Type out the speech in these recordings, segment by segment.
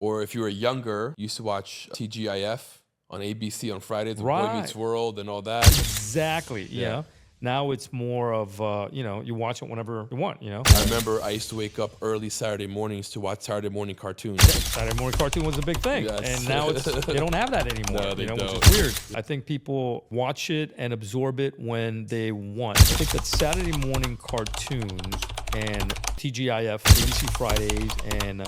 Or if you were younger, you used to watch TGIF on ABC on Fridays, Boy Right. Meets World and all that. Exactly. Yeah. Yeah. Now it's more of, you watch it whenever you want, I remember I used to wake up early Saturday mornings to watch Saturday morning cartoons. Saturday morning cartoon was a big thing. Yes. And now they don't have that anymore, No, they which don't. is weird. I think people watch it and absorb it when they want. I think that Saturday morning cartoons and TGIF, ABC Fridays, and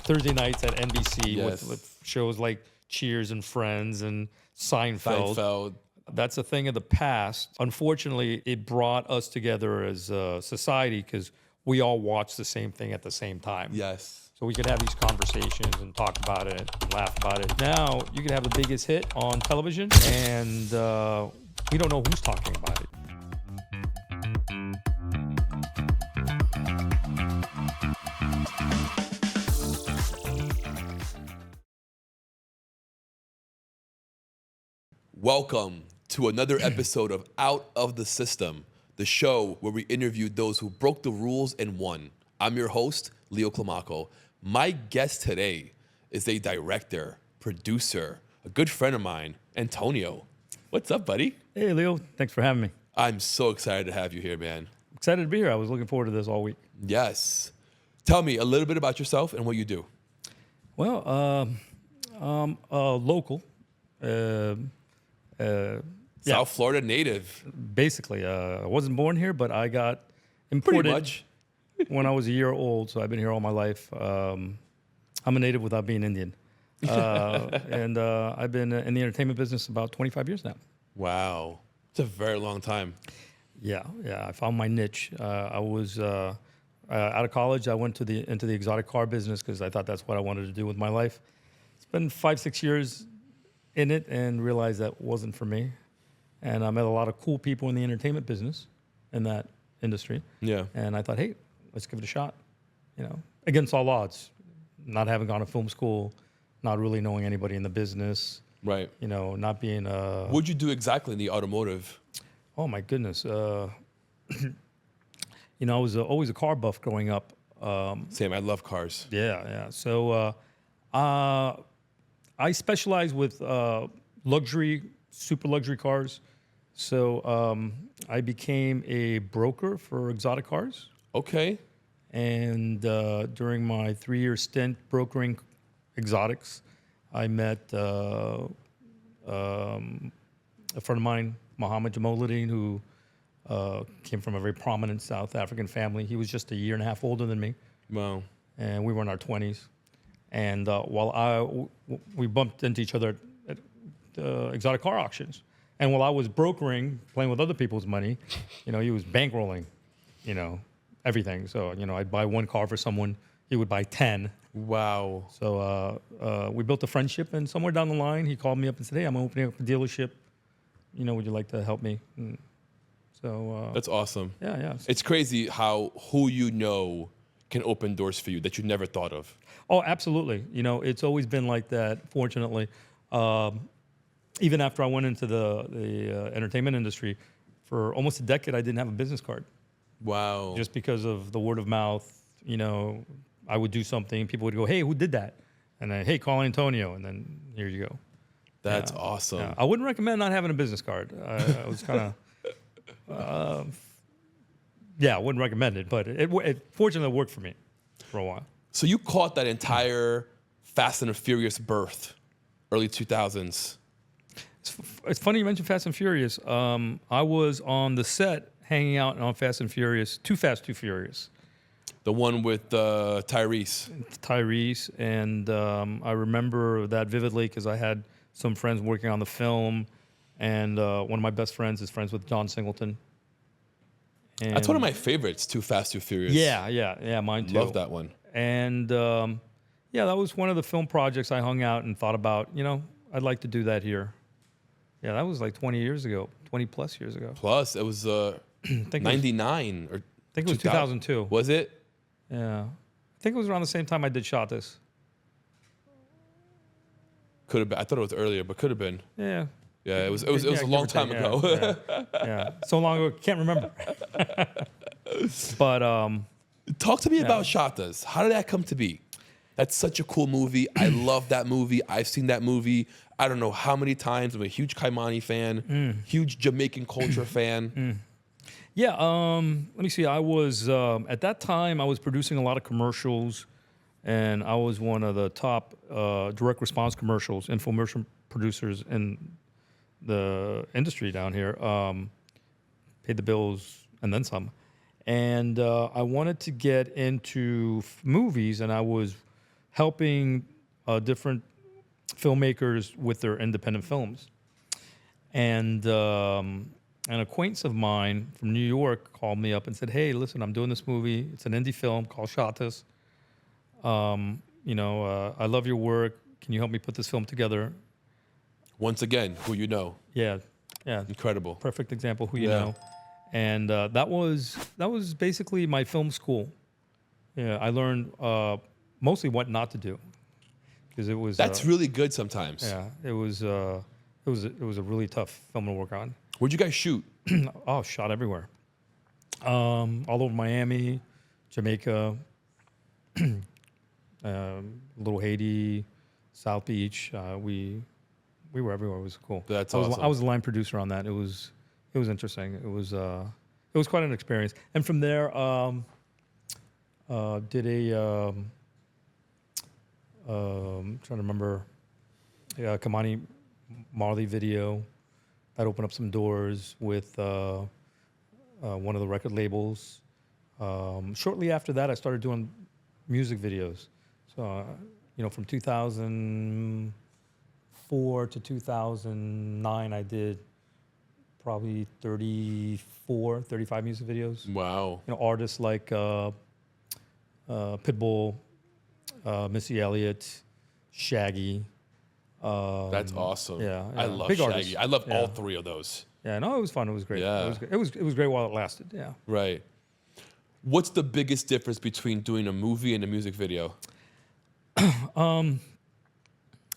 Thursday nights at NBC Yes. with shows like Cheers and Friends and Seinfeld. Seinfeld. That's a thing of the past. Unfortunately, it brought us together as a society because we all watch the same thing at the same time. Yes. So we could have these conversations and talk about it and laugh about it. Now you can have the biggest hit on television and we don't know who's talking about it. Welcome to another episode of Out of the System, the show where we interview those who broke the rules and won. I'm your host, Leo Climaco. My guest today is a director, producer, a good friend of mine, Antonio. What's up, buddy? Hey, Leo. Thanks for having me. I'm so excited to have you here, man. Excited to be here. I was looking forward to this all week. Yes. Tell me a little bit about yourself and what you do. Well, I'm local. South Florida native. Basically, I wasn't born here, but I got Pretty imported much. when I was a year old. So I've been here all my life. I'm a native without being Indian. And I've been in the entertainment business about 25 years now. Wow. It's a very long time. Yeah. I found my niche. I was out of college. I went into the exotic car business because I thought that's what I wanted to do with my life. Spent 5-6 years in it and realized that wasn't for me. And I met a lot of cool people in the entertainment business in that industry. Yeah. And I thought, hey, let's give it a shot. Against all odds, not having gone to film school, not really knowing anybody in the business, Right. not being What'd you do exactly in the automotive? oh my goodness. I was always a car buff growing up. Same. I love cars. Yeah. So I specialize with luxury, super luxury cars. So I became a broker for exotic cars. Okay. And during my 3-year stint brokering exotics, I met a friend of mine, Mohammed Jamoluddin, who came from a very prominent South African family. He was just a year and a half older than me. Wow. And we were in our 20s. And while we bumped into each other at exotic car auctions. And while I was brokering, playing with other people's money, he was bankrolling, everything. So, I'd buy one car for someone, he would buy 10. Wow. So we built a friendship, and somewhere down the line, he called me up and said, hey, I'm opening up a dealership. Would you like to help me? And so That's awesome. yeah. It's crazy how who you know can open doors for you that you never thought of. Oh, absolutely. It's always been like that, fortunately. Even after I went into the entertainment industry, for almost a decade, I didn't have a business card. Wow. Just because of the word of mouth. I would do something, people would go, hey, who did that? And then, hey, call Antonio, and then here you go. That's awesome. Yeah. I wouldn't recommend not having a business card. I was kind of, I wouldn't recommend it, but it fortunately worked for me for a while. So you caught that entire Fast and the Furious birth, early 2000s. It's funny you mentioned Fast and Furious. I was on the set hanging out on Fast and Furious, Too Fast, Too Furious. The one with Tyrese. Tyrese, and I remember that vividly because I had some friends working on the film, and one of my best friends is friends with John Singleton. And That's one of my favorites, Too Fast, Too Furious. Yeah, mine too. Love that one. And that was one of the film projects I hung out and thought about, I'd like to do that here. Yeah, that was like 20 years ago, 20 plus years ago. Plus, it was 99 or I think it was 2002. Was it? Yeah. I think it was around the same time I did Shot This. Could have been. I thought it was earlier, but could have been. Yeah. Yeah, it was a long time ago. Yeah. So long ago, can't remember. But Talk to me about Shot This. How did that come to be? That's such a cool movie. I love that movie. I've seen that movie I don't know how many times. I'm a huge Kaimani fan, huge Jamaican culture fan. Yeah, let me see. I was at that time I was producing a lot of commercials, and I was one of the top direct response infomercial producers in the industry down here. Paid the bills and then some. And I wanted to get into movies, and I was helping different filmmakers with their independent films. And an acquaintance of mine from New York called me up and said, "Hey, listen, I'm doing this movie. It's an indie film called Shatas. I love your work. Can you help me put this film together?" Once again, who you know. Yeah. Incredible. Perfect example, who you Yeah. know. And that was basically my film school. Yeah, I learned mostly what not to do, because it was. That's really good sometimes. Yeah, it was a really tough film to work on. Where'd you guys shoot? Oh, shot everywhere. All over Miami, Jamaica, Little Haiti, South Beach. We were everywhere. It was cool. That's I was, awesome. I was the line producer on that. It was interesting. It was quite an experience. And from there, did a trying to remember, Kamani Marley video that opened up some doors with one of the record labels. Shortly after that, I started doing music videos. So, from 2004 to 2009, I did probably 35 music videos. Wow. Artists like Pitbull, Missy Elliott, Shaggy. That's awesome. Yeah, I yeah. love Big Shaggy. artists. I love Yeah. all three of those. Yeah, no, it was fun. It was great. Yeah. It was great while it lasted. Yeah. Right. What's the biggest difference between doing a movie and a music video?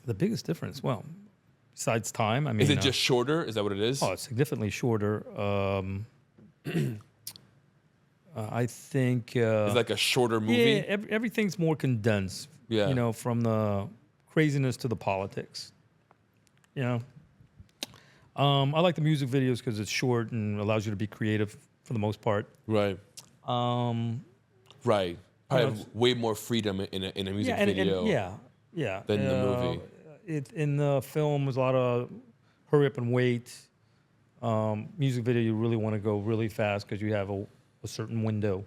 The biggest difference, well, besides time, I mean, Is it just shorter? Is that what it is? oh, it's significantly shorter. I think It's like a shorter movie? yeah, everything's more condensed. Yeah. From the craziness to the politics. I like the music videos because it's short and allows you to be creative for the most part. Right. Right. Probably have way more freedom in a music video than the movie. In the film, there's a lot of hurry up and wait. Music video, you really want to go really fast because you have a certain window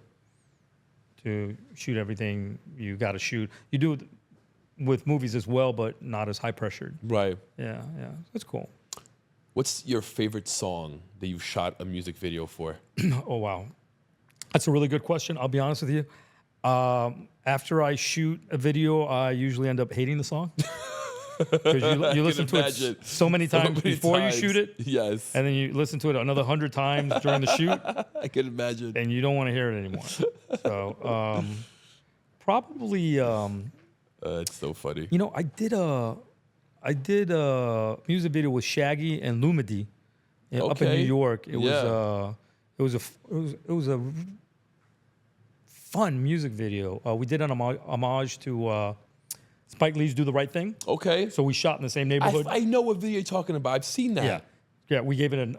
to shoot everything you got to shoot. You do it with movies as well, but not as high pressured. Right. Yeah, that's cool. What's your favorite song that you've shot a music video for? Oh, wow. That's a really good question. I'll be honest with you. After I shoot a video, I usually end up hating the song. Because you listen to it so many times before you shoot it. Yes. And then you listen to it another 100 times during the shoot. I can imagine. And you don't want to hear it anymore. So probably, It's so funny. I did a music video with Shaggy and Lumidi up in New York. It was a fun music video. We did an homage to Spike Lee's "Do the Right Thing." Okay. So we shot in the same neighborhood. I know what video you're talking about. I've seen that. Yeah. We gave it an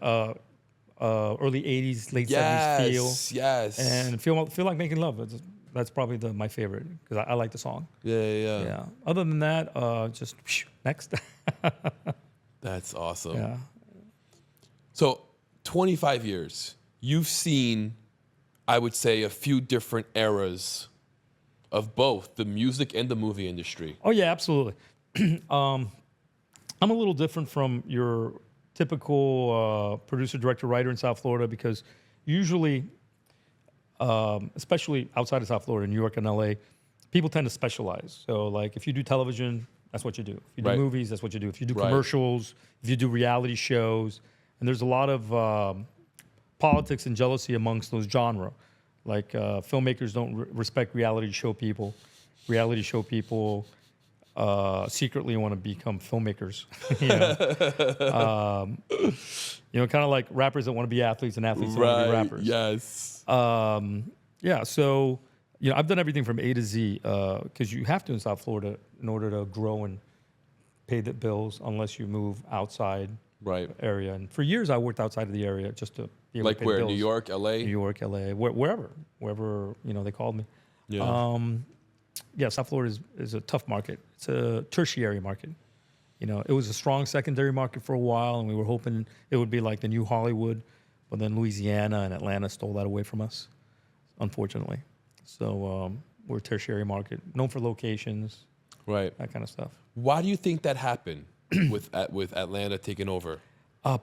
early '80s, late '70s feel. Yes. And feel like making love. That's probably my favorite because I like the song. Yeah. Other than that, just next. That's awesome. Yeah. So 25 years, you've seen, I would say, a few different eras of both the music and the movie industry. Oh yeah, absolutely. I'm a little different from your typical producer, director, writer in South Florida because usually, especially outside of South Florida, New York and LA, people tend to specialize. So like if you do television, that's what you do. If you do movies, that's what you do. If you do commercials, if you do reality shows, and there's a lot of politics and jealousy amongst those genre. Like filmmakers don't respect reality show people. Reality show people secretly want to become filmmakers. Kind of like rappers that want to be athletes and athletes that want to be rappers. Yes. So I've done everything from A to Z because you have to in South Florida in order to grow and pay the bills unless you move outside Right. area. And for years, I worked outside of the area just to be able Like to pay where? the bills. New York, LA? New York, LA, wherever they called me. Yeah. Yeah, South Florida is a tough market. It's a tertiary market. It was a strong secondary market for a while, and we were hoping it would be like the new Hollywood, but then Louisiana and Atlanta stole that away from us, unfortunately. So we're a tertiary market, known for locations, Right. that kind of stuff. Why do you think that happened with Atlanta taking over?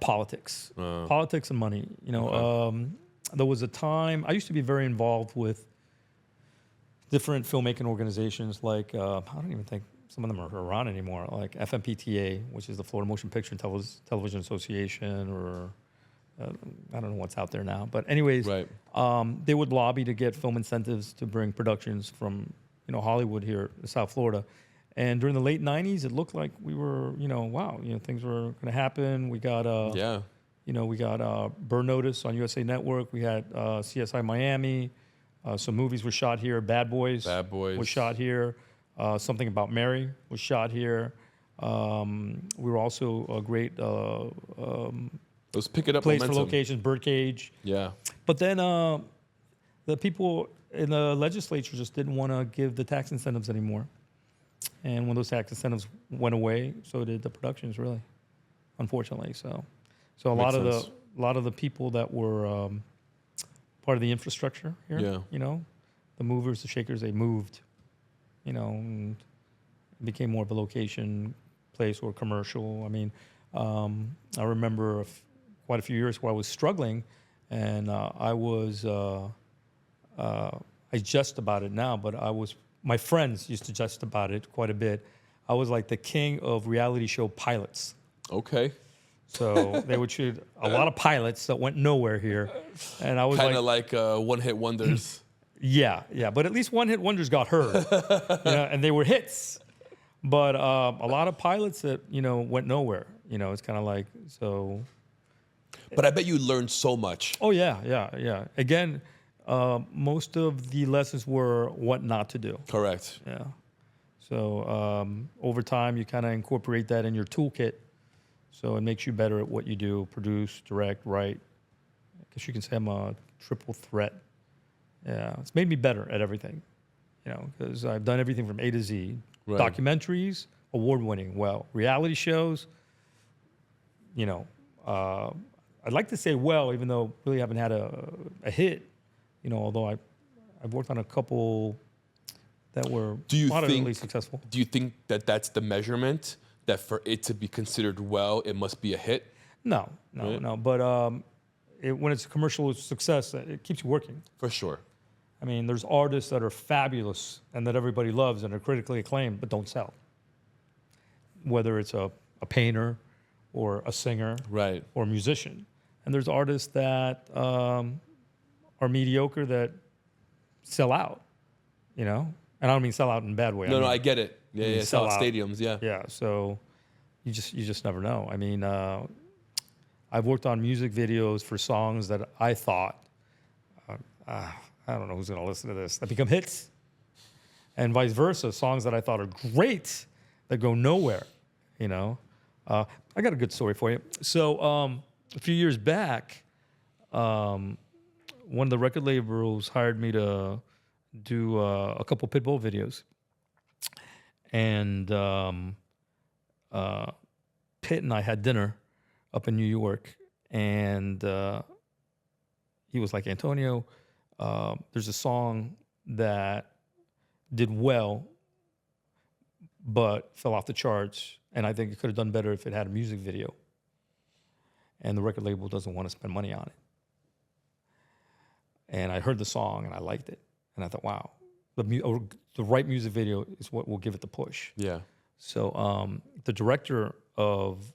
Politics, politics and money. There was a time I used to be very involved with different filmmaking organizations. Like I don't even think some of them are around anymore. Like FMPTA, which is the Florida Motion Picture and Television Association, or I don't know what's out there now. But anyways, Right. They would lobby to get film incentives to bring productions from Hollywood here in South Florida. And during the late 90s, it looked like we were, wow, things were going to happen. We got, we got Burn Notice on USA Network. We had CSI Miami. Some movies were shot here. Bad Boys was shot here. Something About Mary was shot here. We were also a great Let's pick it up. place Momentum. for locations, Birdcage. Yeah. But then the people in the legislature just didn't want to give the tax incentives anymore. And when those tax incentives went away, so did the productions, really, unfortunately. So a lot of the people that were part of the infrastructure here, the movers, the shakers, they moved, and it became more of a location place or commercial. I mean, I remember quite a few years where I was struggling, and I jest about it now, but my friends used to jest about it quite a bit. I was like the king of reality show pilots. Okay. So they would shoot a lot of pilots that went nowhere here, and I was kind of like one-hit wonders. Yeah, but at least one-hit wonders got heard, and they were hits. But a lot of pilots that went nowhere. It's kind of like so. But I bet you learned so much. Oh yeah. Again, most of the lessons were what not to do. Correct. Yeah. So over time, you kind of incorporate that in your toolkit, so it makes you better at what you do: produce, direct, write. I guess you can say I'm a triple threat. Yeah, it's made me better at everything. Because I've done everything from A to Z. Right. Documentaries, award-winning. Well, reality shows. I'd like to say even though really haven't had a hit. Although I've worked on a couple that were moderately successful. Do you think that that's the measurement, that for it to be considered well, it must be a hit? No. Right. But when it's a commercial success, it keeps you working. For sure. I mean, there's artists that are fabulous and that everybody loves and are critically acclaimed, but don't sell. Whether it's a painter or a singer, right, or a musician. And there's artists that are mediocre that sell out, And I don't mean sell out in a bad way. No, I get it. Yeah, sell out stadiums, yeah. Yeah, so you just never know. I mean, I've worked on music videos for songs that I thought, I don't know who's going to listen to this, that become hits. And vice versa, songs that I thought are great that go nowhere, I got a good story for you. So a few years back, one of the record labels hired me to do a couple Pitbull videos. And Pitt and I had dinner up in New York, and he was like, Antonio, there's a song that did well, but fell off the charts, and I think it could have done better if it had a music video. And the record label doesn't want to spend money on it. And I heard the song, and I liked it. And I thought, wow, the right music video is what will give it the push. Yeah. So the director of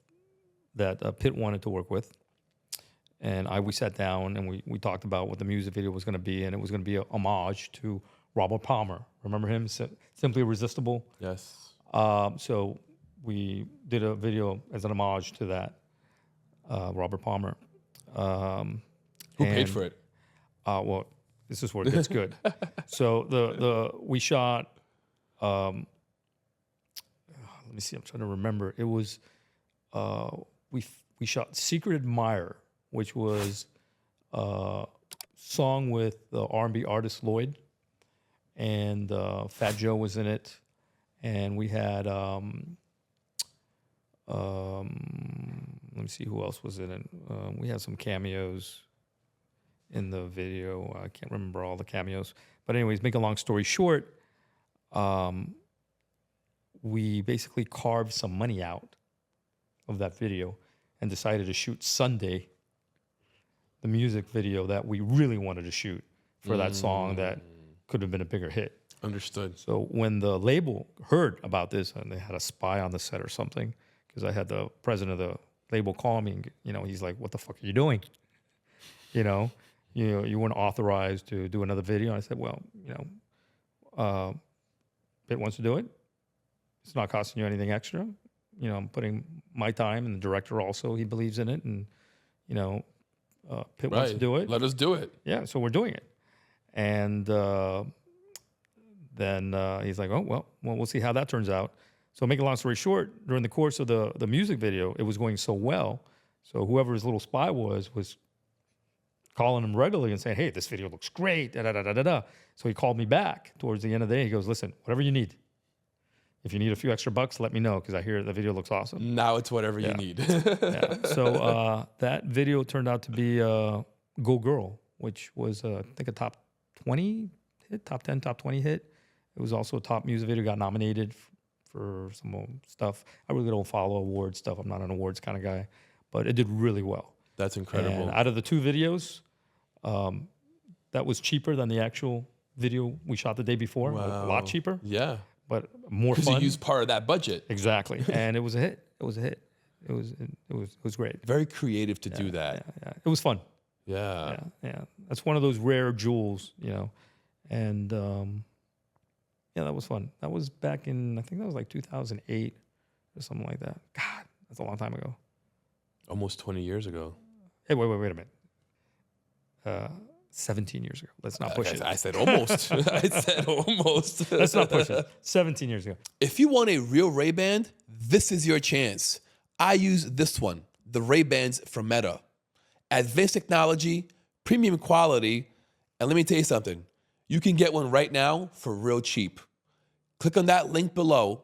that Pitt wanted to work with, and we sat down and we talked about what the music video was going to be, and it was going to be a homage to Robert Palmer. Remember him? Simply Irresistible. Yes. So we did a video as an homage to that, Robert Palmer. Who paid for it? Well, This is where it gets good. So we shot. Let me see. I'm trying to remember. It was we shot "Secret Admirer," which was a song with the R&B artist Lloyd, and Fat Joe was in it, and we had let me see who else was in it. We had some cameos in the video. I can't remember all the cameos, but anyways, make a long story short, we basically carved some money out of that video and decided to shoot Sunday, the music video that we really wanted to shoot for that song that could have been a bigger hit. Understood. So when the label heard about this, and they had a spy on the set or something, because I had the president of the label call me, and, he's like, "What the fuck are you doing? You weren't authorized to do another video." And I said, "Well, Pitt wants to do it. It's not costing you anything extra. I'm putting my time, and the director also, he believes in it, and Pitt wants to do it. Let us do it." Yeah, so we're doing it. And then he's like, "Oh, well, we'll see how that turns out." So make a long story short, during the course of the music video, it was going so well. So whoever his little spy was calling him regularly and saying, "Hey, this video looks great, da-da-da-da-da-da." So he called me back towards the end of the day. He goes, "Listen, whatever you need. If you need a few extra bucks, let me know, because I hear the video looks awesome." Now it's whatever you need. Yeah. So that video turned out to be Go Girl, which was, I think, a top 20 hit, top 10, top 20 hit. It was also a top music video, got nominated for some stuff. I really don't follow award stuff. I'm not an awards kind of guy, but it did really well. That's incredible. And out of the two videos, that was cheaper than the actual video we shot the day before. Wow. A lot cheaper. Yeah. But more fun. Because you used part of that budget. Exactly. And it was a hit. It was a hit. It was great. Very creative to do that. Yeah. It was fun. Yeah. Yeah. That's one of those rare jewels, And that was fun. That was back in, I think that was like 2008 or something like that. God, that's a long time ago. Almost 20 years ago. Hey, wait a minute. 17 years ago. Let's not push it. I said almost. I said almost. Let's not push it. 17 years ago. If you want a real Ray-Ban, this is your chance. I use this one, the Ray-Bans from Meta. Advanced technology, premium quality, and let me tell you something. You can get one right now for real cheap. Click on that link below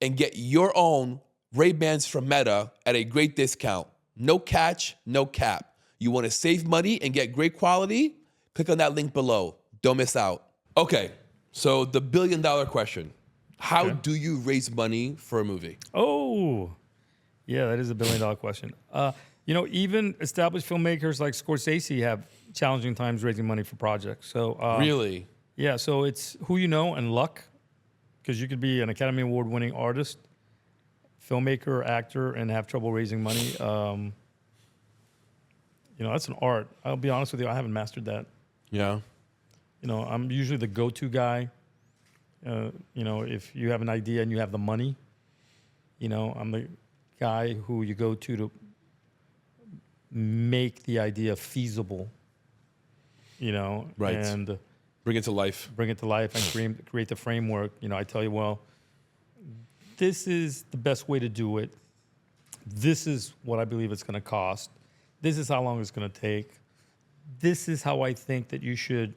and get your own Ray-Bans from Meta at a great discount. No catch, no cap. You want to save money and get great quality? Click on that link below. Don't miss out. Okay, so the billion-dollar question. How do you raise money for a movie? Oh, yeah, that is a billion-dollar question. Even established filmmakers like Scorsese have challenging times raising money for projects. So Really? Yeah, so it's who you know and luck, because you could be an Academy Award-winning artist, filmmaker, actor, and have trouble raising money. That's an art. I'll be honest with you, I haven't mastered that. Yeah. I'm usually the go-to guy. If you have an idea and you have the money, I'm the guy who you go to make the idea feasible, Right. And Bring it to life. And create the framework. I tell you, well, this is the best way to do it. This is what I believe it's going to cost. This is how long it's going to take. This is how I think that you should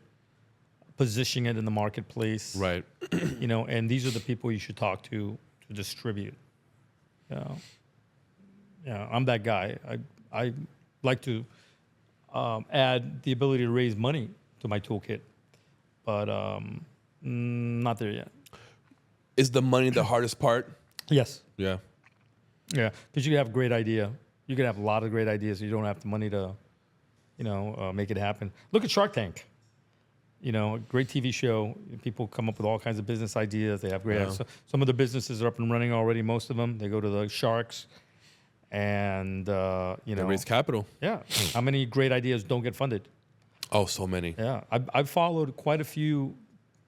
position it in the marketplace. Right. And these are the people you should talk to distribute. I'm that guy. I like to add the ability to raise money to my toolkit, but not there yet. Is the money the hardest part? Yes. Yeah. Yeah, because you have a great idea. You can have a lot of great ideas. You don't have the money to, make it happen. Look at Shark Tank. A great TV show. People come up with all kinds of business ideas. They have great ideas. Some of the businesses are up and running already. Most of them, they go to the sharks, and They raise capital. Yeah. How many great ideas don't get funded? Oh, so many. Yeah, I've followed quite a few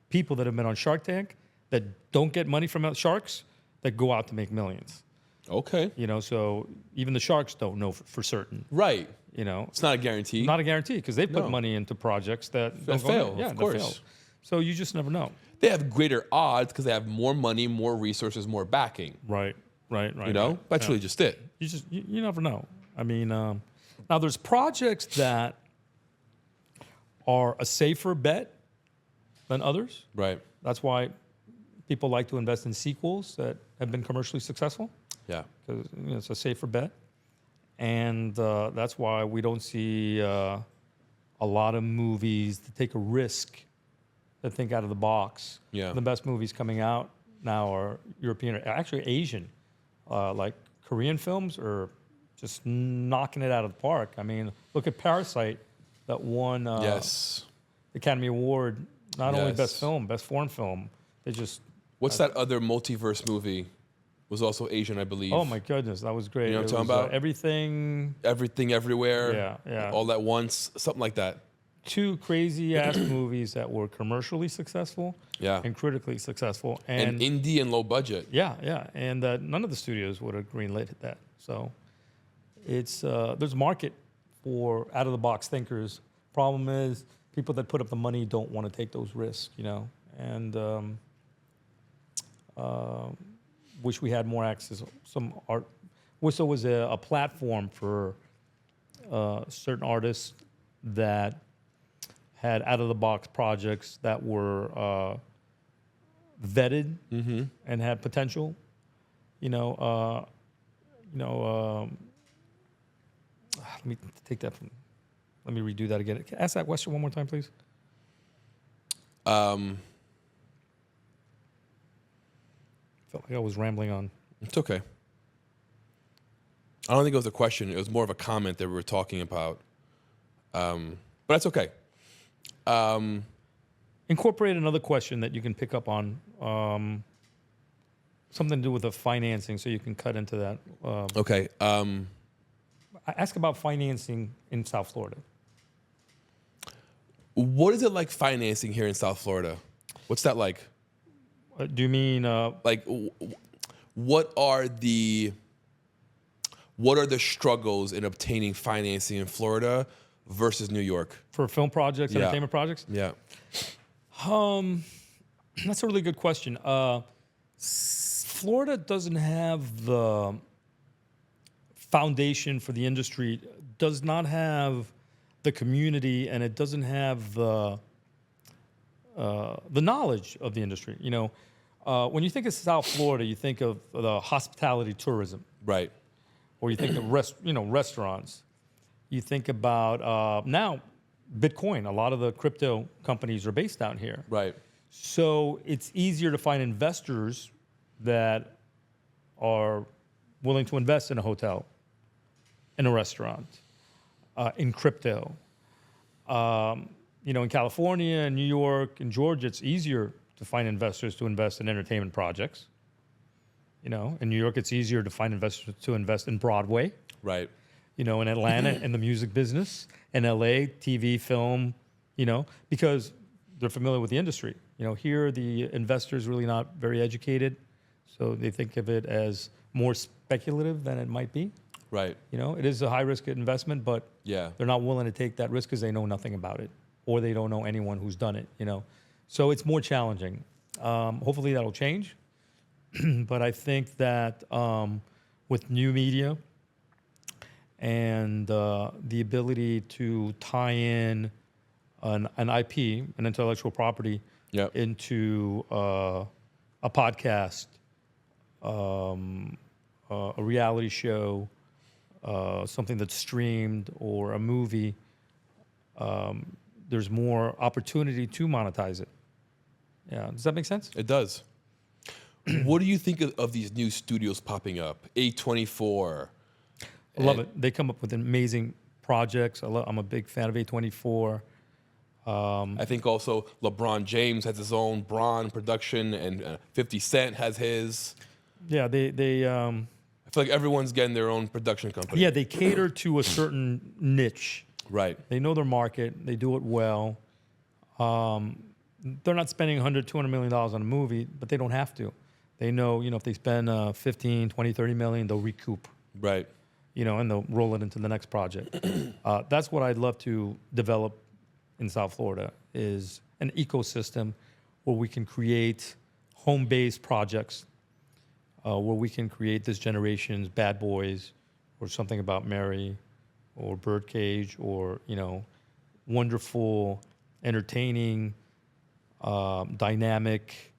people that have been on Shark Tank that don't get money from sharks that go out to make millions. Okay. So even the sharks don't know for certain. Right. It's It's not a guarantee. not a guarantee because they put No. money into projects that That don't go in. fail, Yeah, of that fail. course. So you just never know. They have greater odds because they have more money, more resources, more backing. Right. That's really just it. You never know. I mean, now there's projects that are a safer bet than others. Right. That's why people like to invest in sequels that have been commercially successful Yeah. because it's a safer bet. And that's why we don't see a lot of movies that take a risk, that think out of the box. Yeah. The best movies coming out now are European, actually Asian. Like Korean films are just knocking it out of the park. I mean, look at Parasite that won Yes. the Academy Award, not only Yes. best film, best foreign film. They just, What's that other multiverse movie? Was also Asian, I believe. oh my goodness, that was great. You know what I'm It talking was, about? Everything, Everything, Everywhere. Yeah. All at once. Something like that. two crazy ass movies that were commercially successful Yeah. and critically successful. And indie and low budget. Yeah. And none of the studios would have greenlit that. So it's there's a market for out of the box thinkers. Problem is, people that put up the money don't want to take those risks, And wish we had more access. Some art. Wish there was a platform for certain artists that had out of the box projects that were vetted and had potential. Let me take that from. Let me redo that again. Ask that question one more time, please. Felt like I was rambling on. It's okay. I don't think it was a question. It was more of a comment that we were talking about. But that's okay. Incorporate another question that you can pick up on. Something to do with the financing, so you can cut into that. Okay. Ask about financing in South Florida. What is it like financing here in South Florida? What's that like? Do you mean Like, what are the struggles in obtaining financing in Florida versus New York? for film projects, Yeah. entertainment projects? Yeah. That's a really good question. Florida doesn't have the foundation for the industry, does not have the community, and it doesn't have the knowledge of the industry. When you think of South Florida, you think of the hospitality tourism, Right. or you think of restaurants. You think about now Bitcoin. A lot of the crypto companies are based out here. Right. So it's easier to find investors that are willing to invest in a hotel, in a restaurant, in crypto. In California and New York and Georgia, it's easier to find investors to invest in entertainment projects. In New York, it's easier to find investors to invest in Broadway. Right. In Atlanta, in the music business, in LA, TV, film, because they're familiar with the industry. Here the investors really not very educated, so they think of it as more speculative than it might be. Right. It is a high risk investment, but Yeah. they're not willing to take that risk because they know nothing about it, or they don't know anyone who's done it. So it's more challenging. Hopefully that'll change, but I think that with new media and the ability to tie in an IP, an intellectual property, Yep. into a podcast, a reality show, something that's streamed, or a movie, there's more opportunity to monetize it. Yeah, does that make sense? It does. What do you think of these new studios popping up? A24. I love it. They come up with amazing projects. I'm a big fan of A24. I think also LeBron James has his own Bron production, and 50 Cent has his. Yeah, they I feel like everyone's getting their own production company. they cater to a certain niche. Right. They know their market. They do it well. They're not spending $100, $200 million on a movie, but they don't have to. They know, if they spend 15, 20, 30 million, they'll recoup, Right. and they'll roll it into the next project. That's what I'd love to develop in South Florida, is an ecosystem where we can create home-based projects, where we can create this generation's Bad Boys, or Something About Mary, or Birdcage, or, wonderful, entertaining, dynamic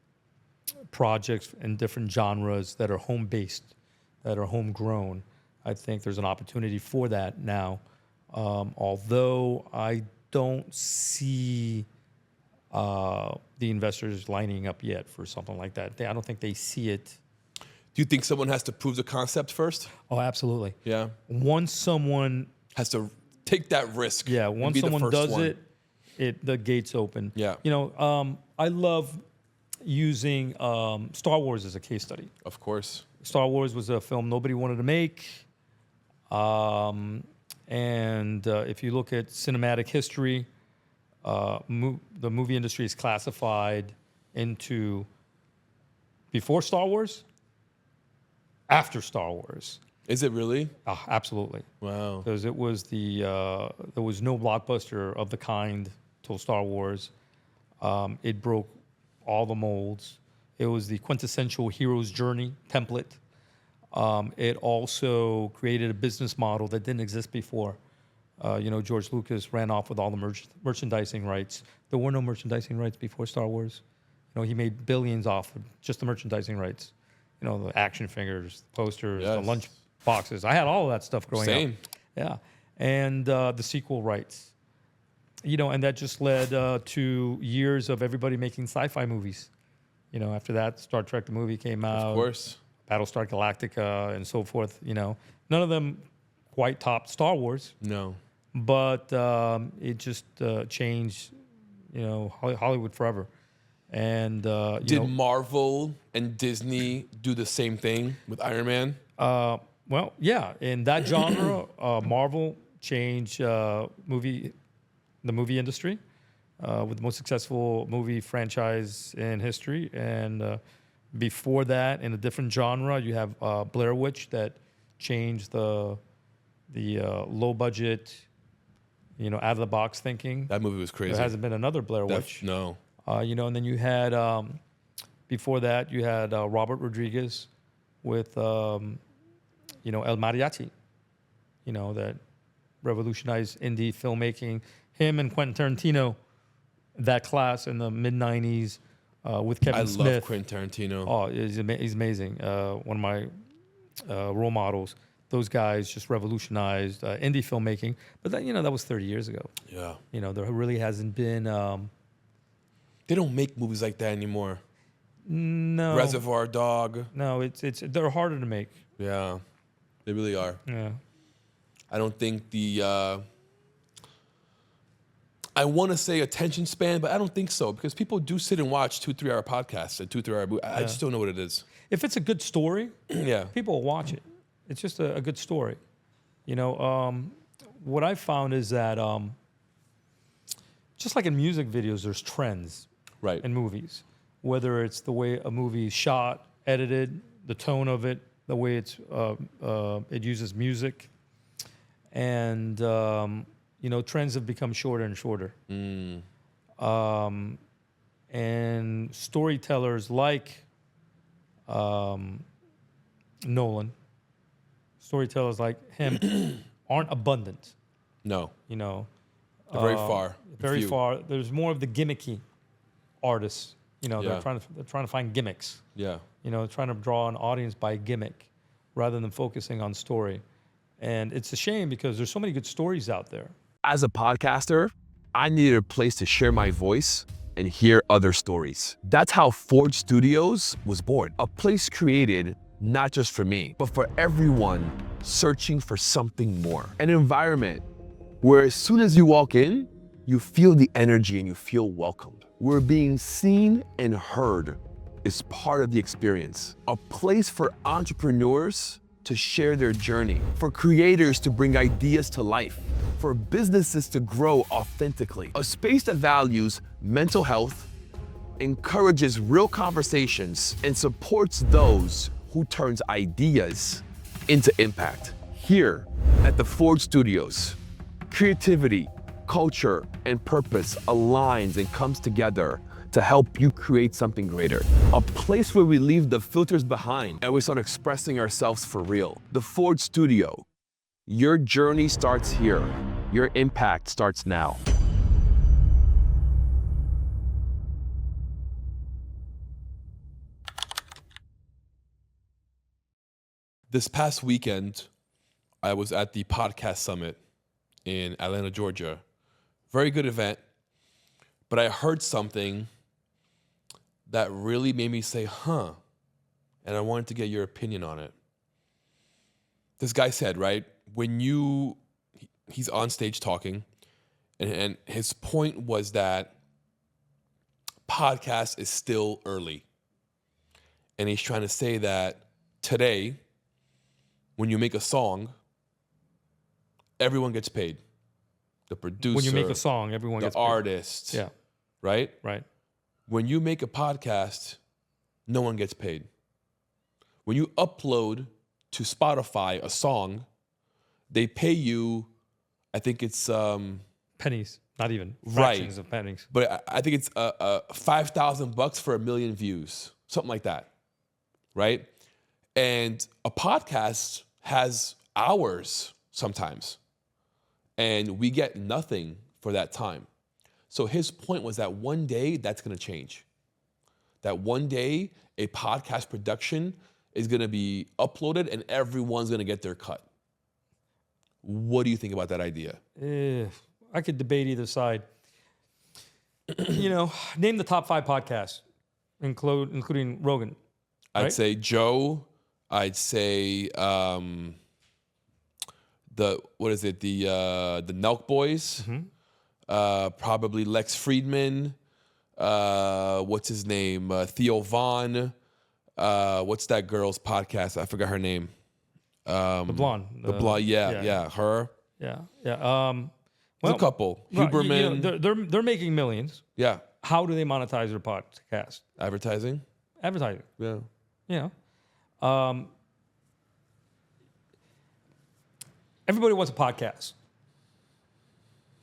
projects in different genres that are home-based, that are homegrown. I think there's an opportunity for that now. Although I don't see the investors lining up yet for something like that. I don't think they see it. Do you think someone has to prove the concept first? Oh, absolutely. Yeah. Once someone Has to take that risk. Yeah, and once be the someone first does one. it, the gates open. Yeah. I love using Star Wars as a case study. Of course. Star Wars was a film nobody wanted to make. And if you look at cinematic history, the movie industry is classified into before Star Wars, after Star Wars. Is it really? Absolutely. Wow. Because it was there was no blockbuster of the kind till Star Wars. It broke all the molds. It was the quintessential hero's journey template. It also created a business model that didn't exist before. George Lucas ran off with all the merchandising rights. There were no merchandising rights before Star Wars. He made billions off of just the merchandising rights. The action figures, the posters, Yes. the lunch boxes. I had all of that stuff growing Same. up. Yeah. And the sequel rights. And that just led to years of everybody making sci-fi movies. After that, Star Trek the movie came out. Of course. Battlestar Galactica and so forth. None of them quite topped Star Wars, No. but it just changed, Hollywood forever. And Did Marvel and Disney do the same thing with Iron Man? well, yeah, in that genre, Marvel changed the movie industry with the most successful movie franchise in history. And before that, in a different genre, you have Blair Witch that changed the low budget, out of the box thinking. That movie was crazy. There hasn't been another Blair Witch. No. And then you had before that you had Robert Rodriguez with El Mariachi, that revolutionized indie filmmaking. Him and Quentin Tarantino, that class in the mid '90s with Kevin Smith. I love Quentin Tarantino. Oh, he's amazing. One of my role models. Those guys just revolutionized indie filmmaking. But that, that was 30 years ago. Yeah. There really hasn't been. They don't make movies like that anymore. No. Reservoir Dog. No, they're harder to make. Yeah. They really are. Yeah. I don't think I want to say attention span, but I don't think so, because people do sit and watch 2-3 hour podcasts and 2-3 hour movies. I just don't know what it is. If it's a good story, Yeah. people will watch it. It's just a good story. What I found is that just like in music videos, there's trends Right. in movies, whether it's the way a movie is shot, edited, the tone of it, the way it uses music, and trends have become shorter and shorter. And storytellers like Nolan, storytellers like him aren't abundant. No. They're very far. Very Few. far. There's more of the gimmicky artists. Yeah. They're trying to find gimmicks. Yeah. Trying to draw an audience by gimmick rather than focusing on story. And it's a shame because there's so many good stories out there. As a podcaster, I needed a place to share my voice and hear other stories. That's how Forge Studios was born. A place created not just for me, but for everyone searching for something more. An environment where as soon as you walk in, you feel the energy and you feel welcomed. Where being seen and heard is part of the experience. A place for entrepreneurs to share their journey, for creators to bring ideas to life, for businesses to grow authentically. A space that values mental health, encourages real conversations, and supports those who turns ideas into impact. Here at the Forge Studios, creativity, culture, and purpose aligns and comes together to help you create something greater. A place where we leave the filters behind and we start expressing ourselves for real. The Forge Studio. Your journey starts here. Your impact starts now. This past weekend, I was at the podcast summit in Atlanta, Georgia. Very good event, but I heard something that really made me say, huh, and I wanted to get your opinion on it. This guy said, right, he's on stage talking, and his point was that podcast is still early. And he's trying to say that today, when you make a song, everyone gets paid. The producer, When you make a song, everyone gets paid. the artist, Yeah, right? right. When you make a podcast, no one gets paid. When you upload to Spotify a song, they pay you, I think it's Pennies, not even Right. fractions of pennies. but I think it's $5,000 for 1 million views, something like that, right? And a podcast has hours sometimes, and we get nothing for that time. So his point was that one day that's going to change. That one day a podcast production is going to be uploaded and everyone's going to get their cut. What do you think about that idea? I could debate either side. Name the top 5 podcasts, including Rogan. I'd Right? say Joe. I'd say the Nelk Boys. Probably Lex Friedman. What's his name? Theo Vaughn. What's that girl's podcast? I forgot her name. The blonde. The blonde. Yeah, her. Yeah. There's a couple. Well, Huberman. they're making millions. Yeah. How do they monetize their podcast? Advertising. Advertising. Yeah. Everybody wants a podcast.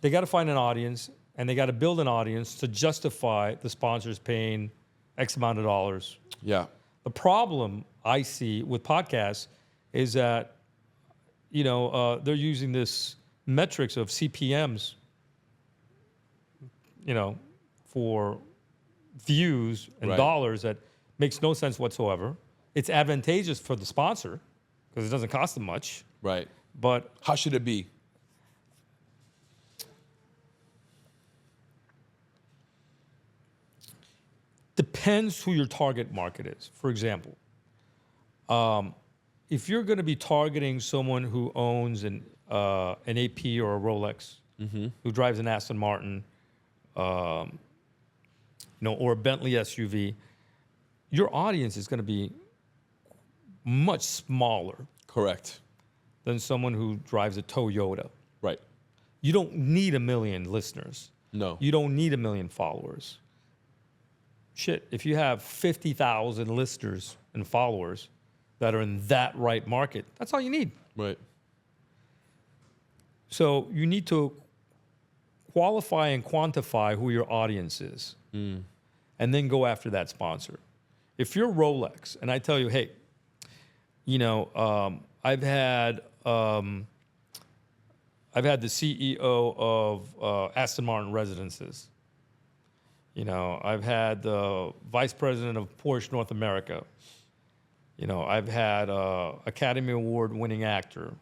They got to find an audience, and they got to build an audience to justify the sponsors paying X amount of dollars. Yeah. The problem I see with podcasts is that, they're using this metrics of CPMs, for views and Right. dollars that makes no sense whatsoever. It's advantageous for the sponsor because it doesn't cost them much, Right. but How should it be? depends who your target market is. For example, if you're going to be targeting someone who owns an AP or a Rolex, who drives an Aston Martin, or a Bentley SUV, your audience is going to be much smaller Correct. than someone who drives a Toyota. Right. You don't need 1 million listeners. No. You don't need 1 million followers. Shit, if you have 50,000 listeners and followers that are in that right market, that's all you need. Right. So you need to qualify and quantify who your audience is, and then go after that sponsor. If you're Rolex, and I tell you, hey, I've had the CEO of Aston Martin Residences. I've had the vice president of Porsche North America. I've had Academy Award winning actor.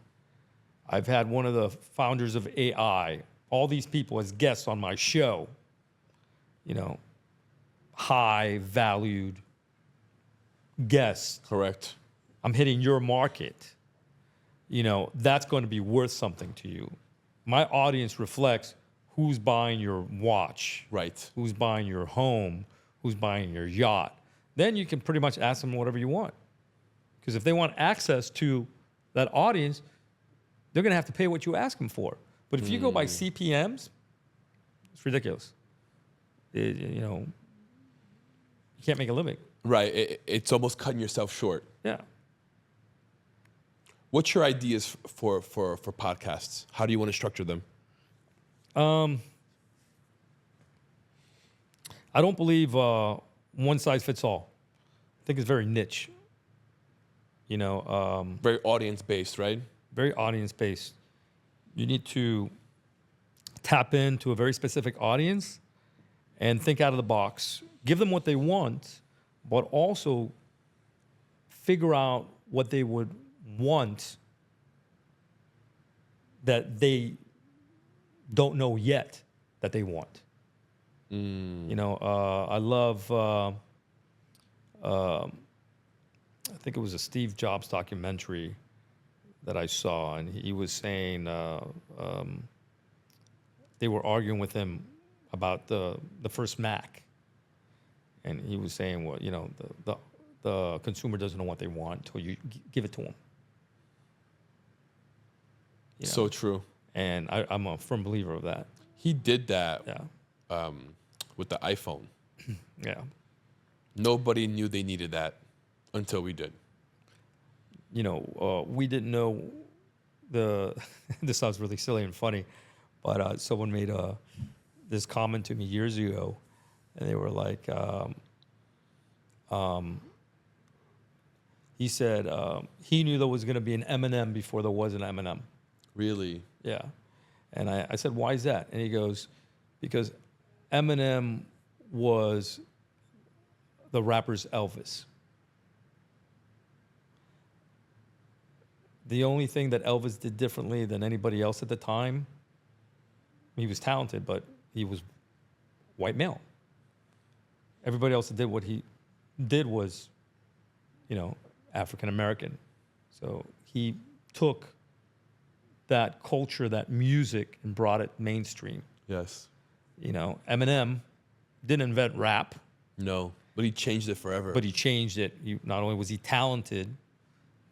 I've had one of the founders of AI. All these people as guests on my show. High valued guests. Correct. I'm hitting your market. That's going to be worth something to you. My audience reflects who's buying your watch, Right. who's buying your home, who's buying your yacht. Then you can pretty much ask them whatever you want. Because if they want access to that audience, they're going to have to pay what you ask them for. But if you go by CPMs, it's ridiculous. can't make a living. Right. It's almost cutting yourself short. Yeah. What's your ideas for podcasts? How do you want to structure them? I don't believe one size fits all. I think it's very niche. You know, Very audience based, right? very audience based. You need to tap into a very specific audience and think out of the box. Give them what they want, but also figure out what they would want that they don't know yet that they want. You know, I love, I think it was a Steve Jobs documentary that I saw, and he was saying they were arguing with him about the first Mac, and he was saying, well, you know, the consumer doesn't know what they want until you give it to them. You know? So true. And I'm a firm believer of that. He did that Yeah, with the iPhone. yeah. Nobody knew they needed that until we did. You know, we didn't know this sounds really silly and funny, but someone made this comment to me years ago, and they were like, he said he knew there was going to be an M&M before there was an M&M. Really? Yeah. And I said, why is that? And he goes, because Eminem was the rapper's Elvis. The only thing that Elvis did differently than anybody else at the time, he was talented, but he was white male. Everybody else that did what he did was, you know, African American. So he took that culture, that music, and brought it mainstream. Yes. You know, Eminem didn't invent rap, No, but he changed it forever. but he changed it. Not only was he talented,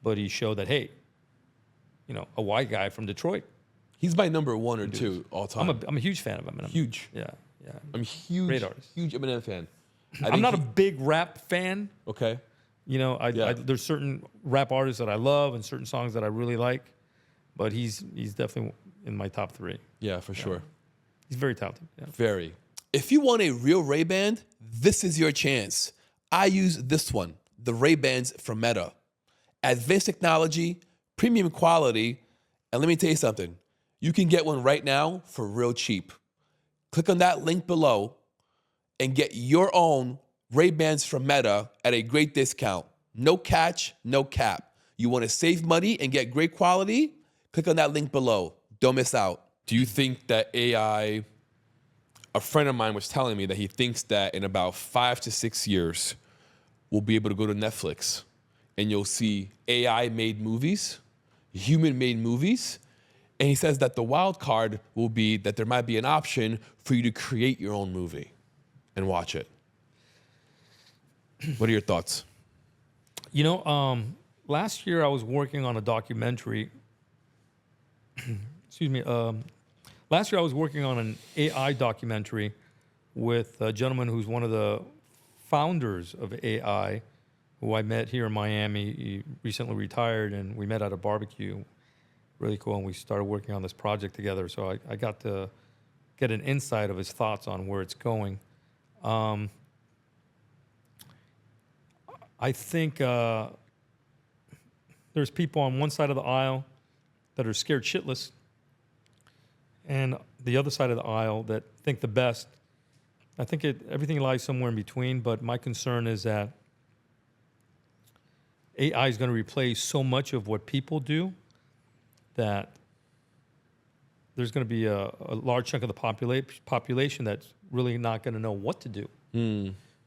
but he showed that, hey, you know, a white guy from Detroit. He's my number one or two all time. I'm a huge fan of Eminem. Huge. Yeah, yeah. I'm huge. Great artist. Huge Eminem fan. I'm not a big rap fan. Okay. You know, Yeah. there's certain rap artists that I love and certain songs that I really like, but he's definitely in my top 3. Yeah, for sure. He's very talented. Yeah. Very. If you want a real Ray-Ban, this is your chance. I use this one, the Ray-Bans from Meta. Advanced technology, premium quality, and let me tell you something. You can get one right now for real cheap. Click on that link below and get your own Ray-Bans from Meta at a great discount. No catch, no cap. You want to save money and get great quality? Click on that link below. Don't miss out. Do you think that AI, a friend of mine was telling me that he thinks that in about 5 to 6 years, we'll be able to go to Netflix and you'll see AI-made movies, human-made movies, and he says that the wild card will be that there might be an option for you to create your own movie and watch it. What are your thoughts? You know, last year I was working on a documentary. Excuse me. Last year I was working on an AI documentary with a gentleman who's one of the founders of AI, who I met here in Miami. He recently retired, and we met at a barbecue. Really cool, and we started working on this project together. So I got to get an insight of his thoughts on where it's going. I think there's people on one side of the aisle that are scared shitless, and the other side of the aisle that think the best. I think everything lies somewhere in between, but my concern is that AI is going to replace so much of what people do that there's going to be a large chunk of the population that's really not going to know what to do.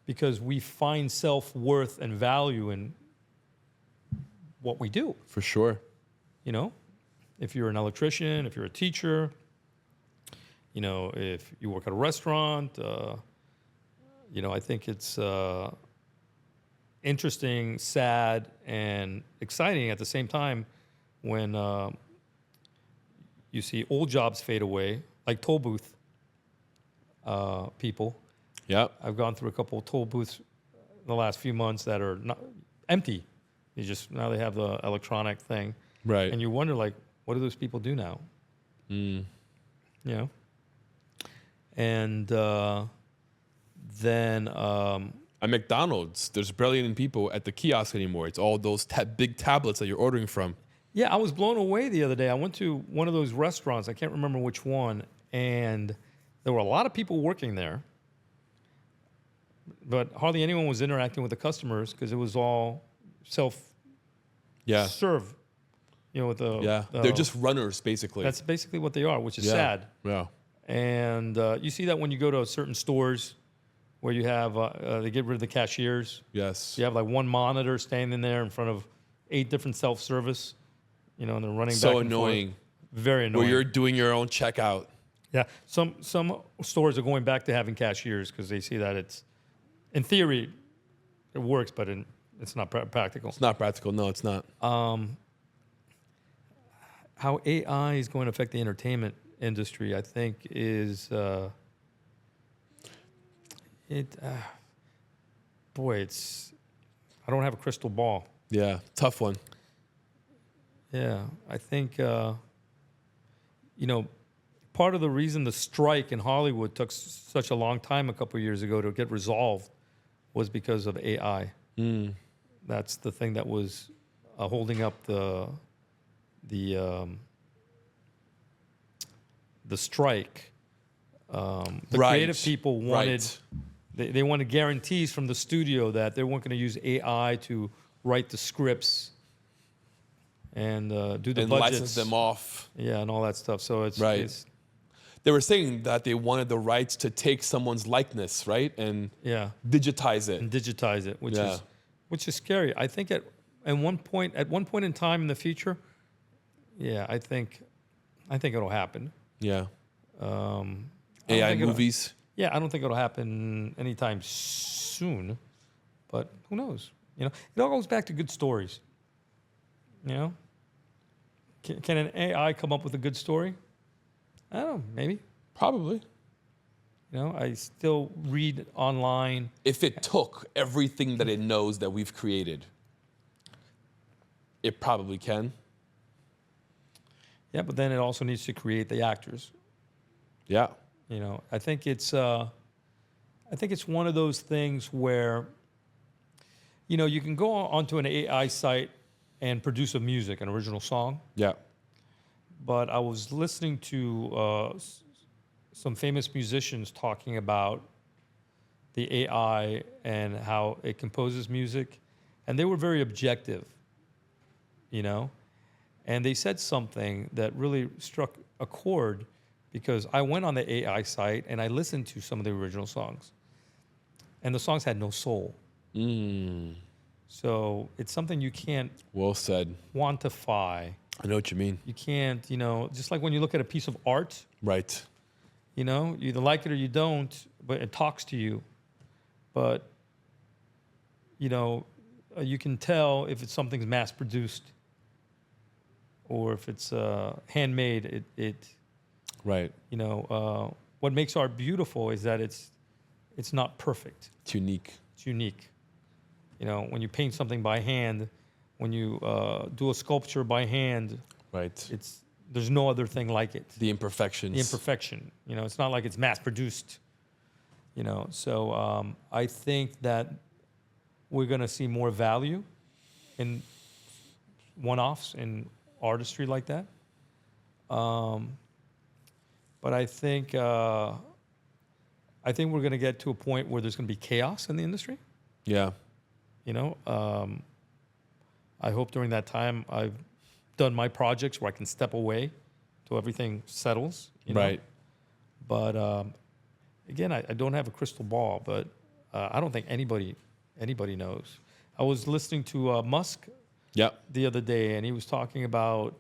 Because we find self-worth and value in what we do. For sure. You know, if you're an electrician, if you're a teacher, you know, if you work at a restaurant, you know, I think it's interesting, sad, and exciting at the same time when you see old jobs fade away, like toll booth people. Yep. I've gone through a couple of toll booths the last few months that are not empty. Now they have the electronic thing. Right. And you wonder, like, what do those people do now? You know? And then... At McDonald's, there's barely any people at the kiosk anymore. It's all those big tablets that you're ordering from. Yeah, I was blown away the other day. I went to one of those restaurants. I can't remember which one. And there were a lot of people working there. But hardly anyone was interacting with the customers because it was all self-serve. You know, with They're just runners, basically. That's basically what they are, which is sad. Yeah. And you see that when you go to certain stores where you have, they get rid of the cashiers. Yes. You have like one monitor standing there in front of 8 different self-service, you know, and they're running back So and annoying. forth. Very annoying. Where you're doing your own checkout. Yeah. Some stores are going back to having cashiers because they see that it's, in theory, it works, but it's not practical. It's not practical. No, it's not. How AI is going to affect the entertainment industry, I think, is I don't have a crystal ball. Yeah, tough one. Yeah, I think, you know, part of the reason the strike in Hollywood took such a long time a couple of years ago to get resolved was because of AI. That's the thing that was holding up the strike. The creative people wanted they wanted guarantees from the studio that they weren't going to use AI to write the scripts and do the and budgets, license them off. yeah, and all that stuff. So it's They were saying that they wanted the rights to take someone's likeness, right, and digitize it. And digitize it, which is scary. I think at one point in time in the future, I think it'll happen. Yeah. AI movies. Yeah, I don't think it'll happen anytime soon, but who knows? You know, it all goes back to good stories. You know, can an AI come up with a good story? I don't know, maybe. Probably. You know, I still read online. If it took everything that it knows that we've created, it probably can. Yeah, but then it also needs to create the actors. Yeah. You know, I think it's one of those things where, you know, you can go onto an AI site and produce an original song. Yeah. But I was listening to some famous musicians talking about the AI and how it composes music, and they were very objective, you know, and they said something that really struck a chord because I went on the AI site and I listened to some of the original songs, and the songs had no soul. So it's something you can't Well said. quantify. I know what you mean. You can't, you know, just like when you look at a piece of art, Right. you know, you either like it or you don't, but it talks to you. But, you know, you can tell if it's something's mass produced or if it's handmade. Right. You know, what makes art beautiful is that it's not perfect. It's unique. It's unique. You know, when you paint something by hand, when you do a sculpture by hand, Right. there's no other thing like it. The imperfections. The imperfection. You know, it's not like it's mass produced. You know, so I think that we're going to see more value in one-offs in artistry like that. But I think we're going to get to a point where there's going to be chaos in the industry. Yeah. You know, I hope during that time I've done my projects where I can step away till everything settles. You know? Right. But again, I don't have a crystal ball, but I don't think anybody knows. I was listening to Musk the other day, and he was talking about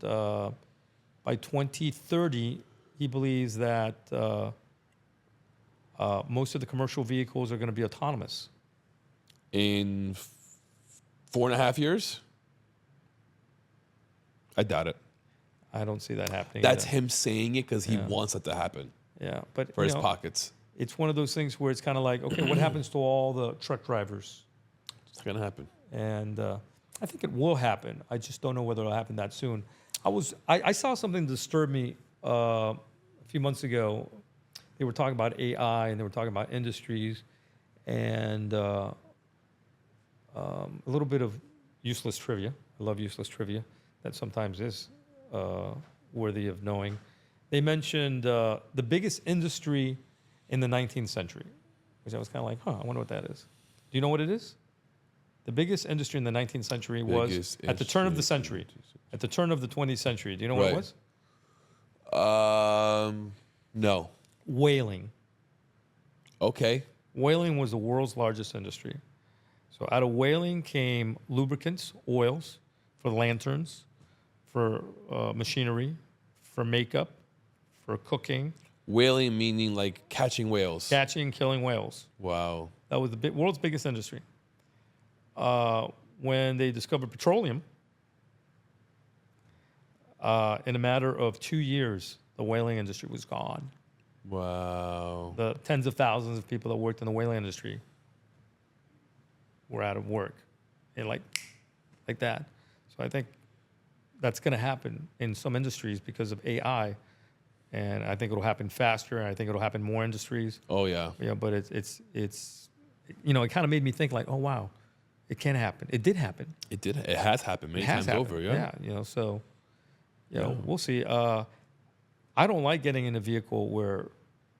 by 2030, he believes that most of the commercial vehicles are going to be autonomous. In 4.5 years? I doubt it. I don't see that happening. That's either. him saying it because he wants it to happen Yeah, but for his pockets. It's one of those things where it's kind of like, okay, what happens to all the truck drivers? It's gonna happen. And I think it will happen. I just don't know whether it'll happen that soon. I saw something disturb me a few months ago. They were talking about AI and they were talking about industries and a little bit of useless trivia. I love useless trivia. That sometimes is worthy of knowing. They mentioned the biggest industry in the 19th century, which I was kind of like, I wonder what that is. Do you know what it is? The biggest industry in the 19th century was at the turn of the century, at the turn of the 20th century. Do you know what it was? No. Whaling. Okay. Whaling was the world's largest industry. So out of whaling came lubricants, oils for lanterns, for machinery, for makeup, for cooking. Whaling meaning like catching whales. Catching and killing whales. Wow. That was the world's biggest industry. When they discovered petroleum, in a matter of 2 years, the whaling industry was gone. Wow. The tens of thousands of people that worked in the whaling industry were out of work, and like that. So I think that's going to happen in some industries because of AI, and I think it'll happen faster, and I think it'll happen in more industries. Oh yeah. Yeah, but it's you know, it kind of made me think like, oh wow, it can happen. It did happen. It did. It has happened many times over. Yeah. Yeah, you know, so you know, we'll see. I don't like getting in a vehicle where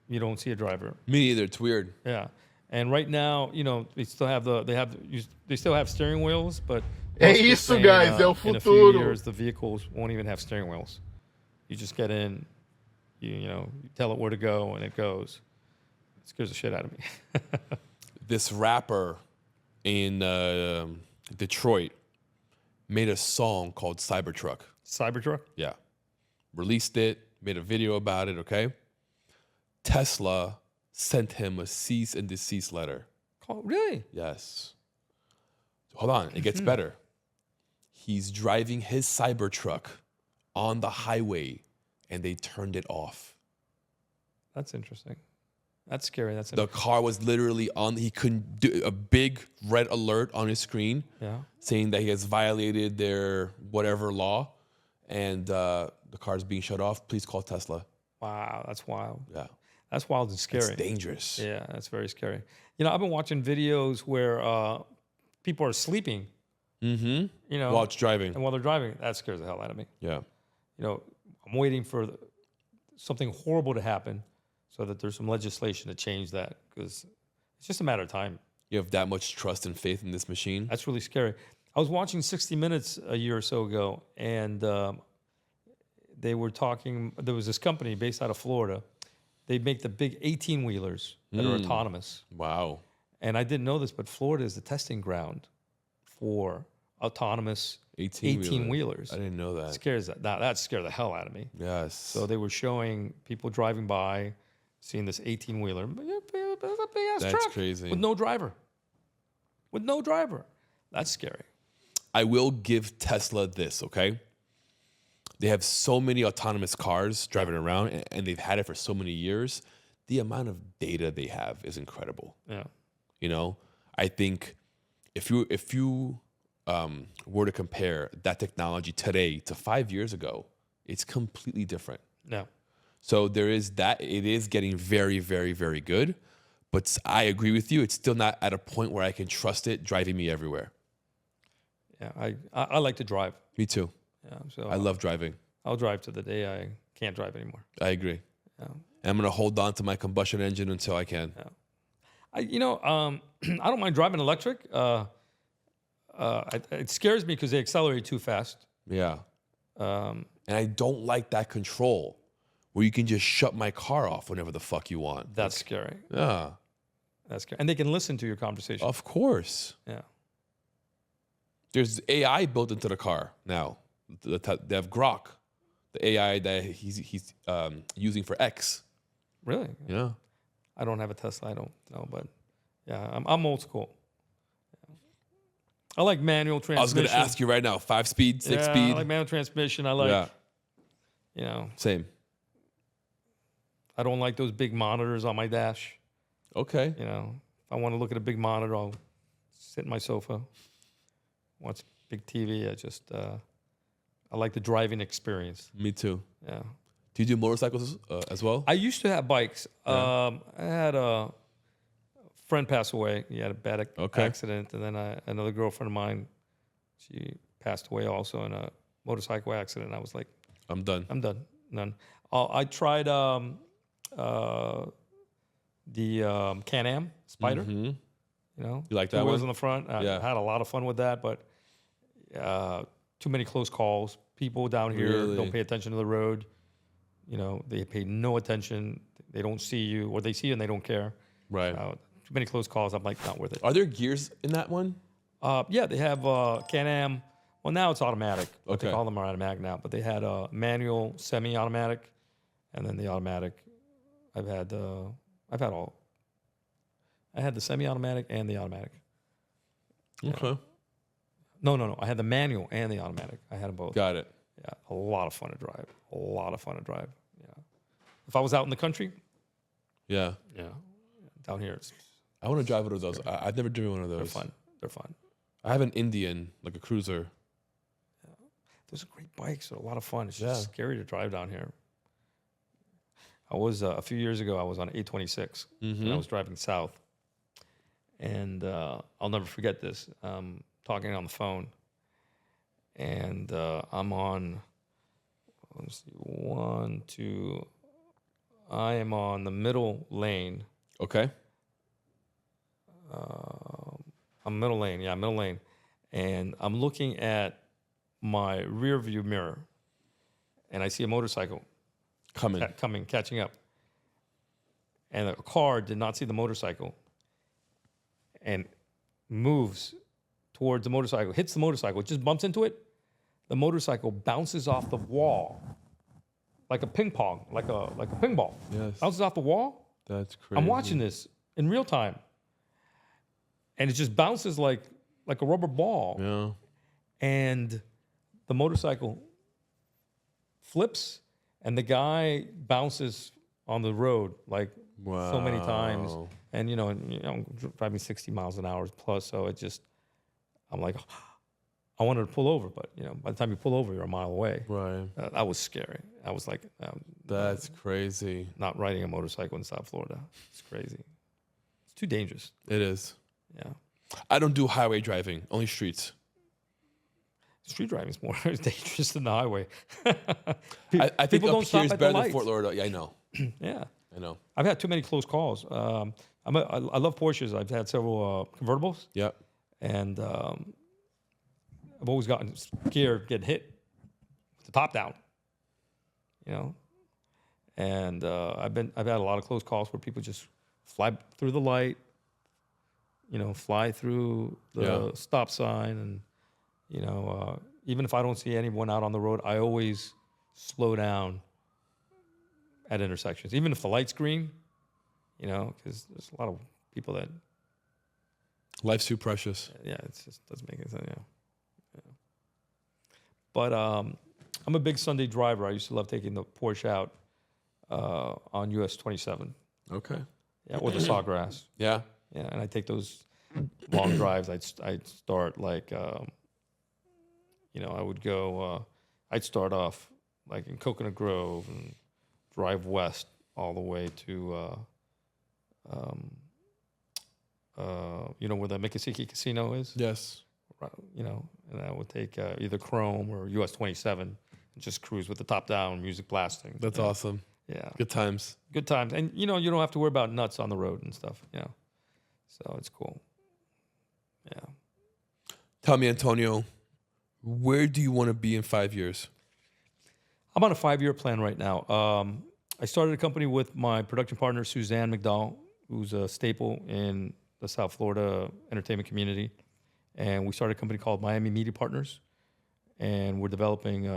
you don't see a driver. Me neither. It's weird. Yeah, and right now, you know, they still have they still have steering wheels, but É Musk was isso, saying, guys, é o in a few futuro. years, the vehicles won't even have steering wheels. You just get in, you know, you tell it where to go, and it goes. It scares the shit out of me. This rapper in Detroit made a song called Cybertruck. Cybertruck? Yeah. Released it, made a video about it, okay? Tesla sent him a cease and desist letter. Oh, really? Yes. Hold on, it gets better. He's driving his Cybertruck on the highway and they turned it off. That's interesting. That's scary. That's The car was literally on, he couldn't do a big red alert on his screen saying that he has violated their whatever law and the car's being shut off. Please call Tesla. Wow, that's wild. Yeah. That's wild and scary. It's dangerous. Yeah, that's very scary. You know, I've been watching videos where people are sleeping. Mm-hmm. You know, While it's driving. and while they're driving, that scares the hell out of me. Yeah. You know, I'm waiting for something horrible to happen so that there's some legislation to change that because it's just a matter of time. You have that much trust and faith in this machine? That's really scary. I was watching 60 Minutes a year or so ago, and they were talking. There was this company based out of Florida. They make the big 18-wheelers that are autonomous. Wow. And I didn't know this, but Florida is the testing ground for autonomous 18-wheelers. I didn't know that. That scared the hell out of me. Yes. So they were showing people driving by, seeing this 18-wheeler, big-ass That's truck crazy. with no driver. With no driver. That's scary. I will give Tesla this, okay? They have so many autonomous cars driving around, and they've had it for so many years. The amount of data they have is incredible. Yeah. You know, I think if you were to compare that technology today to 5 years ago, it's completely different. Yeah. So there is that. It is getting very, very, very good. But I agree with you. It's still not at a point where I can trust it driving me everywhere. Yeah. I like to drive. Me too. Yeah. So I love driving. I'll drive to the day I can't drive anymore. I agree. Yeah. And I'm going to hold on to my combustion engine until I can. Yeah. I don't mind driving electric. It scares me because they accelerate too fast. Yeah. And I don't like that control where you can just shut my car off whenever the fuck you want. That's scary. Yeah. That's scary. And they can listen to your conversation. Of course. Yeah. There's AI built into the car now. They have Grok, the AI that he's using for X. Really? Yeah. I don't have a Tesla. I don't know, but yeah, I'm old school. I like manual transmission. I was going to ask you right now, 5-speed, 6-speed? I like manual transmission. I like, Same. I don't like those big monitors on my dash. Okay. You know, if I want to look at a big monitor, I'll sit in my sofa, watch big TV. I like the driving experience. Me too. Yeah. Do you do motorcycles as well? I used to have bikes. Yeah. I had a friend pass away. He had a bad accident, and then another girlfriend of mine, she passed away also in a motorcycle accident. I was like, I'm done. I'm done. None. I tried the Can-Am Spider. Mm-hmm. You know, You like two that wheels one? in the front. I Yeah. had a lot of fun with that, but too many close calls. People down here Really? don't pay attention to the road. You know, they pay no attention. They don't see you, or they see you and they don't care. Right. Too many close calls. I'm like, not worth it. Are there gears in that one? Yeah, they have Can-Am. Well, now it's automatic. What Okay. they call them are automatic now. But they had a manual, semi-automatic, and then the automatic. I've had all. I had the semi-automatic and the automatic. Okay. No. I had the manual and the automatic. I had them both. Got it. Yeah, a lot of fun to drive. A lot of fun to drive. Yeah. If I was out in the country, Yeah. down here, I want to drive one of those. I've never driven one of they're those. fun. They're fun. I have an Indian, like a cruiser. Those are great bikes. They're a lot of fun. It's Yeah. just scary to drive down here. I was a few years ago. I was on 826 and I was driving south, and I'll never forget this. Talking on the phone, and I'm on. Let's see, 1, 2. I am on the middle lane. Okay. I'm middle lane. Yeah, middle lane, and I'm looking at my rear view mirror, and I see a motorcycle Coming. catching up. And a car did not see the motorcycle and moves towards the motorcycle, hits the motorcycle, just bumps into it. The motorcycle bounces off the wall like a ping pong, like a ping ball. Yes. Bounces off the wall. That's crazy. I'm watching this in real time. And it just bounces like a rubber ball. Yeah. And the motorcycle flips, and the guy bounces on the road like so many times. Wow. And I'm driving 60 miles an hour plus, so I'm like, I wanted to pull over, but by the time you pull over, you're a mile away. Right. That was scary. I was like, That's crazy. not riding a motorcycle in South Florida. It's crazy. It's too dangerous. It is. Yeah. I don't do highway driving, only streets. Street driving is more dangerous than the highway. I think people up don't here stop is at the better than lights. Fort Lauderdale. Yeah, I know. Yeah. I know. I've had too many close calls. I love Porsches. I've had several convertibles, Yep. and I've always gotten scared getting hit with the top down. And I've had a lot of close calls where people just fly through the light, fly through the stop sign, and even if I don't see anyone out on the road, I always slow down at intersections, even if the light's green, because there's a lot of people that, Life's too precious. it just doesn't make any sense, yeah. But I'm a big Sunday driver. I used to love taking the Porsche out on US 27, Okay. yeah, or the Sawgrass, Yeah. yeah, and I take those long drives. I'd start like, I would go, I'd start off like in Coconut Grove and drive west all the way to, where the Miccosukee Casino is, Yes. and I would take either Chrome or US 27 and just cruise with the top down, music blasting. That's awesome. Yeah. Good times. Good times. And, you don't have to worry about nuts on the road and stuff, So it's cool. Yeah. Tell me, Antonio, where do you want to be in 5 years? I'm on a 5-year plan right now. I started a company with my production partner, Suzanne McDowell, who's a staple in the South Florida entertainment community. And we started a company called Miami Media Partners. And we're developing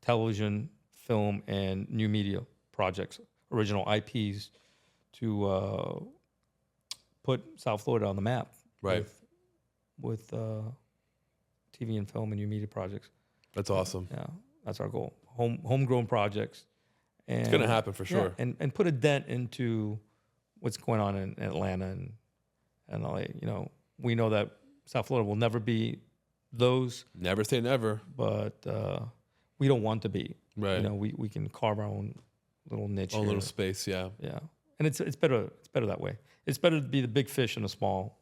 television, film, and new media projects, original IPs to put South Florida on the map. Right. With TV and film and new media projects. That's awesome. Yeah, that's our goal. Homegrown projects. And, It's going to happen for sure. and put a dent into what's going on in Atlanta and LA. We know that South Florida will never be those, Never say never. but we don't want to be. Right. You know, we can carve our own little niche. Own here. little space, yeah. Yeah, and it's better. It's better that way. It's better to be the big fish in a small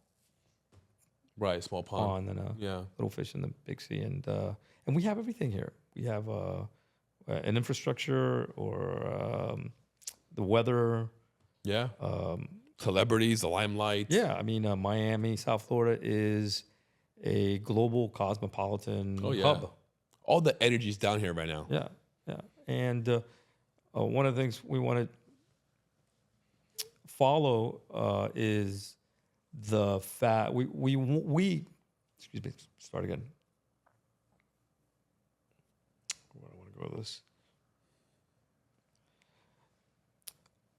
Right, small pond. pond than a Yeah. little fish in the big sea. And we have everything here. We have an infrastructure or the weather. Yeah. Celebrities, the limelight. Yeah, I mean, Miami, South Florida is a global cosmopolitan hub. All the energy's down here right now. Yeah, yeah. And one of the things we want to follow is the fact we excuse me, start again. Where do I want to go with this?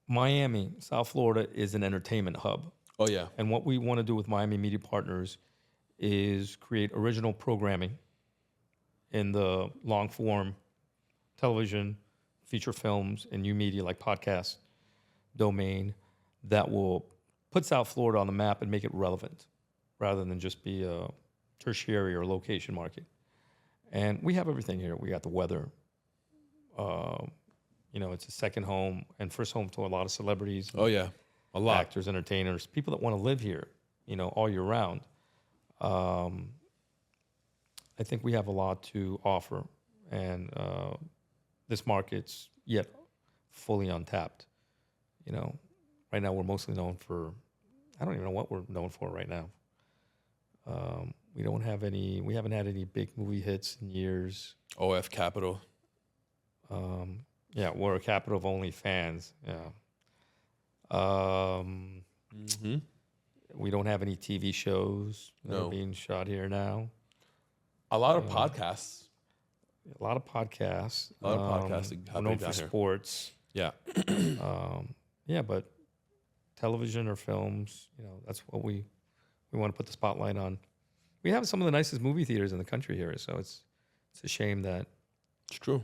Miami, South Florida is an entertainment hub. Oh, yeah. And what we want to do with Miami Media Partners is create original programming in the long form television, feature films, and new media like podcast domain that will put South Florida on the map and make it relevant rather than just be a tertiary or location market. And we have everything here. We got the weather. You know, it's a second home and first home to a lot of celebrities. Oh, yeah. A lot. Actors, entertainers, people that want to live here, you know, all year round. I think we have a lot to offer, and this market's yet fully untapped. You know, right now we're mostly known for, I don't even know what we're known for right now. We haven't had any big movie hits in years. OF Capital. Yeah, we're a capital of only fans. Yeah. We don't have any TV shows that are being shot here now. A lot of podcasts. A lot of podcasts. A lot of podcasting We're happening known for down here. sports. Yeah. Yeah, but television or films, you know, that's what we want to put the spotlight on. We have some of the nicest movie theaters in the country here, so it's a shame that It's true.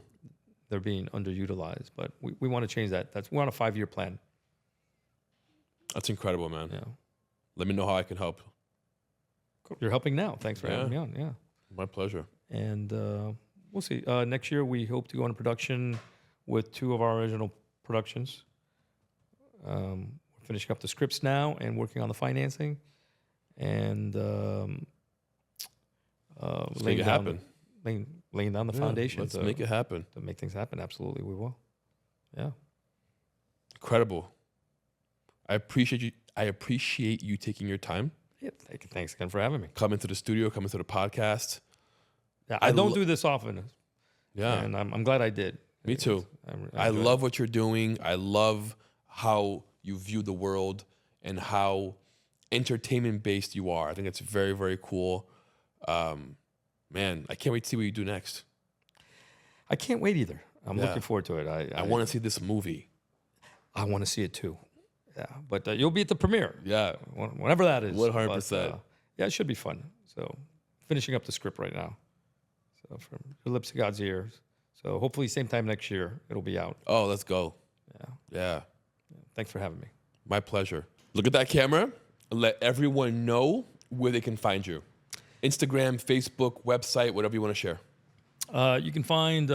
they're being underutilized. But we want to change that. We're on a 5-year plan. That's incredible, man. Yeah. Let me know how I can help. You're helping now. Thanks for having me on. Yeah. My pleasure. And we'll see. Next year, we hope to go into production with 2 of our original productions. We're finishing up the scripts now and working on the financing. And Let's make it happen. Laying down the foundation. Let's make it happen. To make things happen. Absolutely, we will. Yeah. Incredible. I appreciate you taking your time. Yeah. Thanks again for having me. Coming to the studio, coming to the podcast. Yeah, I don't do this often. Yeah. And I'm glad I did. Me too. I love what you're doing. I love how you view the world and how entertainment based you are. I think it's very, very cool. Man, I can't wait to see what you do next. I can't wait either. I'm looking forward to it. I want to see this movie. I want to see it too. Yeah, but you'll be at the premiere. Yeah. Whenever that is. 100%. Yeah, it should be fun. So finishing up the script right now. So from your lips to God's ears. So hopefully same time next year, it'll be out. Oh, let's go. Yeah. Thanks for having me. My pleasure. Look at that camera and let everyone know where they can find you. Instagram, Facebook, website, whatever you want to share. You can find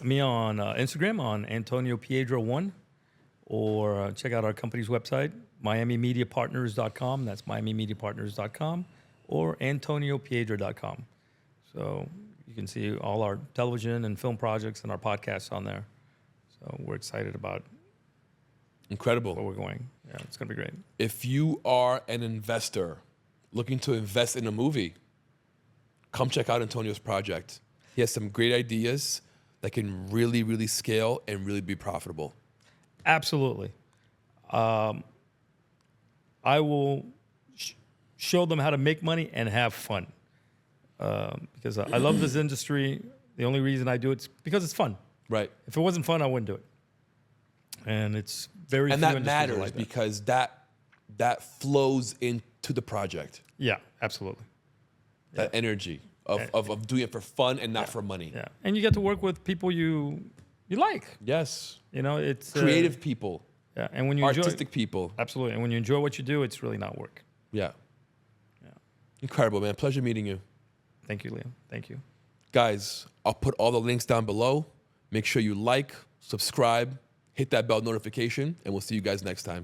me on Instagram on Antonio Piedra 1, or check out our company's website, MiamiMediaPartners.com. That's MiamiMediaPartners.com, or AntonioPiedra.com. So you can see all our television and film projects and our podcasts on there. So we're excited about Incredible. where we're going. Yeah, it's going to be great. If you are an investor looking to invest in a movie, come check out Antonio's project. He has some great ideas that can really, really scale and really be profitable. Absolutely. I will show them how to make money and have fun. Because I love this industry. The only reason I do it is because it's fun. Right. If it wasn't fun, I wouldn't do it. And it's very And few that industries matters like that. because that flows into the project. Yeah, absolutely. That energy of doing it for fun and not for money. Yeah, and you get to work with people you like. Yes. You know, it's Creative people. Yeah, and when you Artistic enjoy, people. absolutely, and when you enjoy what you do, it's really not work. Yeah. Yeah. Incredible, man. Pleasure meeting you. Thank you, Liam. Thank you. Guys, I'll put all the links down below. Make sure you like, subscribe, hit that bell notification, and we'll see you guys next time.